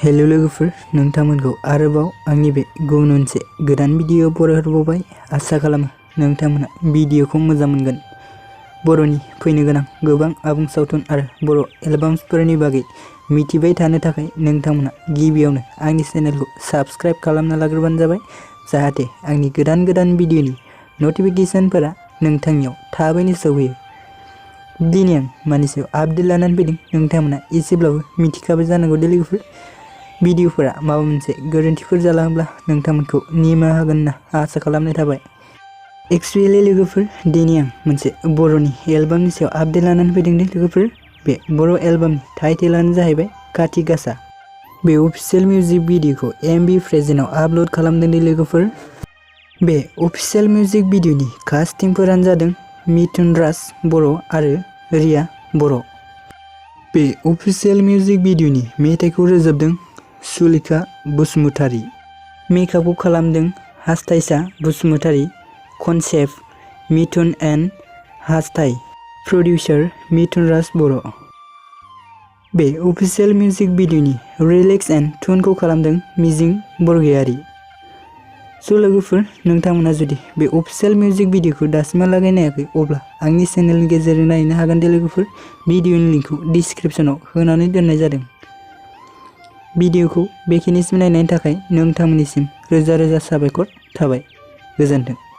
Hello लोगोफोर, नोंथांमोनखौ आरोबाव आंनि बे गुबुन मोनसे गोदान भिडियो बरायहरबावबाय। आसा खालामो नोंथांमोना भिडियोखौ मोजां मोनगोन। बर'नि फैनो गोनां गोबां आबुं सावथुन आरो बर' एलबामफोरनि बागै मिथिबाय थानो थाखाय नोंथांमोना गिबियावनो आंनि चेनेलखौ साबस्क्राइब खालामना लाग्रोबानो जाबाय, जाहाथे आंनि गोदान भिडियोनि नटिफिकेशनफोरा नोंथांनियाव थाबैनो सौहैयो। दिनै आं मानि सायाव आपडेट लानानै फैदों नोंथांमोना एसेब्लाबो मिथिखाबाय जानांगौ दे लोगोफोर। भिडियोफोरा माबा मोनसे गोरोन्थिफोर जालाङोब्ला नोंथांमोनखौ निमाहा होगोन होनना आसा खालामनाय थाबाय। एक्चुअली लोगोफोर, दिनै आं मोनसे बर'नि एलबामनि सायाव आपडेट लानानै फैदों दे लोगोफोर। बे बर' एलबामनि टाइटेलानो जाहैबाय काति गासा। बे अफिशियेल मिउजिक भिडियोखौ MV प्रेजेन्टआव आपल'ड खालामदों दे लोगोफोर। बे अफिशियेल मिउजिक भिडियोनि कास्टिंफोरानो जादों मिथुनराज बर' आरो रिया बर'। बे अफिशियेल मिउजिक भिडियोनि मेथाइखौ रोजाबदों सुलेखा बसुमतारी। मेकआपखौ खालामदों हास्थायसा Basumatary. Concept Mithun and Hasthai. Producer Mithunraj Boro'. बे अफिशियेल मिउजिक भिडियोनि लिरिक्स एन्ड टुनखौ खालामदों मिजिं बरगयारी। स' लोगोफोर, नोंथांमोना जुदि बे अफिशियेल मिउजिक भिडियोखौ दासिमहालागै नायाखै अब्ला आंनि चेनेलनि गेजेरजों नायनो हागोन दे लोगोफोर। भिडियोनि लिंकखौ डिसक्रिप्शनाव होनानै दोननाय जादों। भिडियोखौ बेखिनिसिम नायनायनि थाखाय नोंथांमोननिसिम रोजा साबायखर थाबाय। गोजोन्थों।